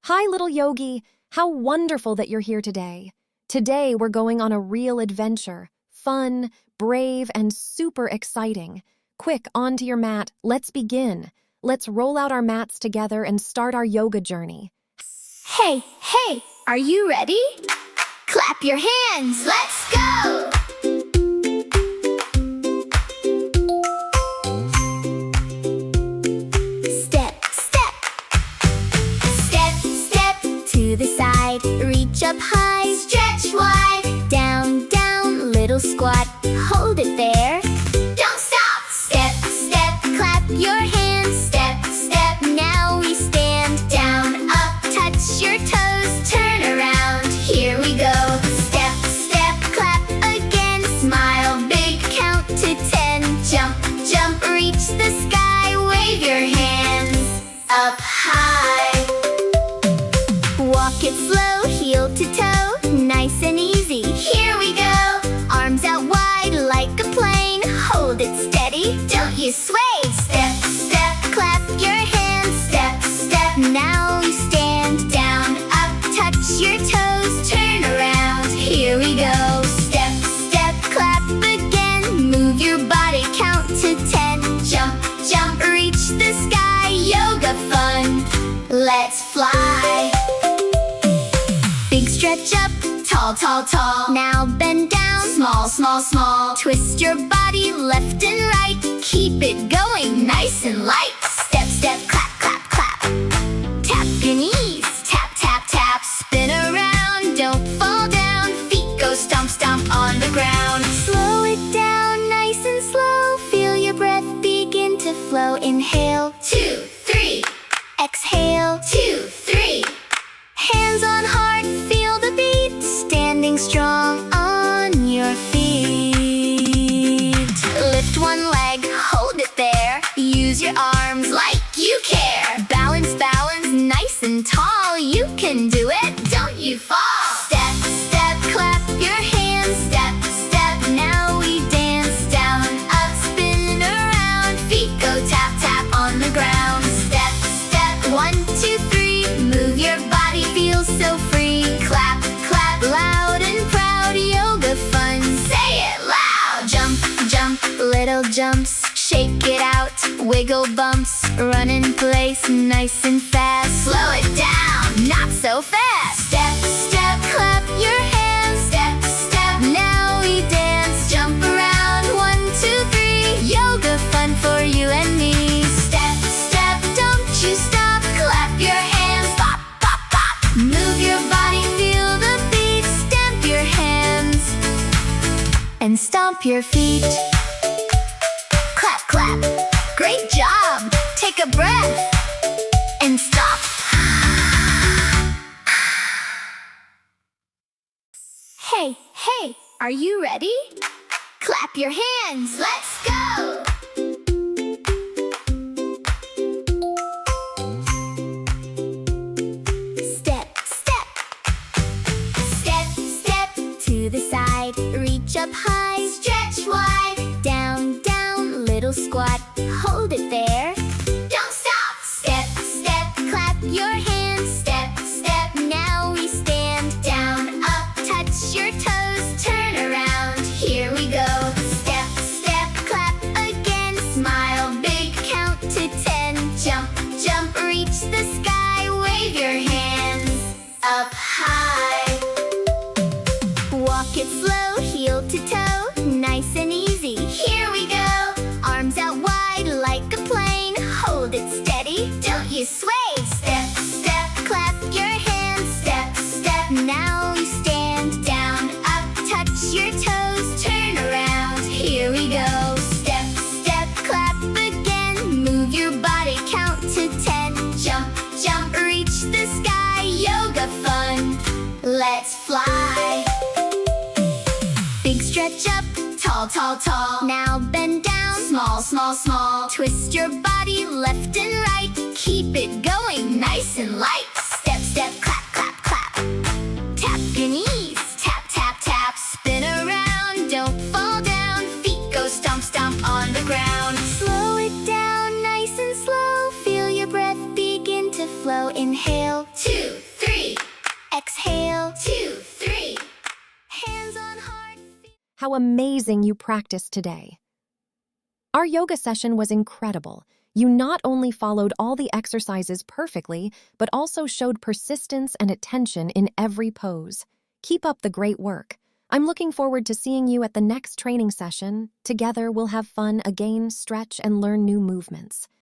Hi, little yogi. How wonderful that you're here today. Today, we're going on a real adventure. Fun, brave, and super exciting. Quick, onto your mat. Let's begin. Let's roll out our mats together and start our yoga journey. Hey, are you ready? Clap your hands, let's go! Step to the side, reach up high, stretch wide, down, little squat, hold it there. Don't stop! Step, clap your hands, step, now we stand, down, up, touch your toes, turn around, here we go. Step, clap again, smile big, count to 10, jump, reach the sky, wave your hands up high. Walk it slow, heel to toe, nice and easy, here we go. Arms out wide like a plane, hold it steady, don't you sway. Step, clap your hands, step, now we stand, down, up, touch your toes, turn around, here we go. Step, clap again, move your body, count to 10, jump, reach the sky, yoga fun, let's fly. Big stretch up, tall, now bend down, small, twist your body left and right, keep it going nice and light. Step, clap, tap your knees, tap, spin around, don't fall down, feet go stomp on the ground. Slow it down, nice and slow, feel your breath begin to flow. Inhale, 2, 3, exhale, 2, 3. Hands on heart, feel the beat, standing strong on your feet. Lift one leg, hold it there, use your arms like you care. Balance, nice and tall, you can do it, don't you fall. Step, clap your hands, step, now we dance, down, up, spin around, feet go tap on the ground. Step, 1, 2, 3, move your body, feel so free. Clap, loud and proud, yoga fun, say it loud. Jump, little jumps, shake it out, wiggle bumps, run in place, nice and fast. Slow it down, not so fast. Step, clap your hands, step, now we dance, jump around, 1, 2, 3, yoga fun for you and me. Step, don't you stop, clap your hands, pop, move your body, feel the beat, stamp your hands and stomp your feet. Clap, great job, take a breath and stop. Hey, are you ready? Clap your hands, let's go! Step to the side, reach up high, stretch wide, down, little squat, hold it there. Don't stop! Step, clap your hands, step, now we stand, down, up, touch your toes, turn around, here we go. Step, clap again, smile big, count to 10, jump, reach the sky, wave your hands up high. Walk it slow, heel to toe, nice and easy, here we go. Arms out wide like a plane, hold it steady, don't you sway. Step, clap your hands, step, now we stand, down, up, touch your toes, turn around, here we go. Step, clap again, move your body, count to 10, jump, reach the sky, yoga fun, let's fly. Big stretch up, tall, now bend down, small, twist your body left and right, keep it going nice and light. Step, clap, tap your knees, tap, spin around, don't fall down, feet go stomp on the ground. Slow it down, nice and slow, feel your breath begin to flow. Inhale, 2, how amazing you practiced today. Our yoga session was incredible. You not only followed all the exercises perfectly, but also showed persistence and attention in every pose. Keep up the great work. I'm looking forward to seeing you at the next training session. Together, we'll have fun again, stretch, and learn new movements.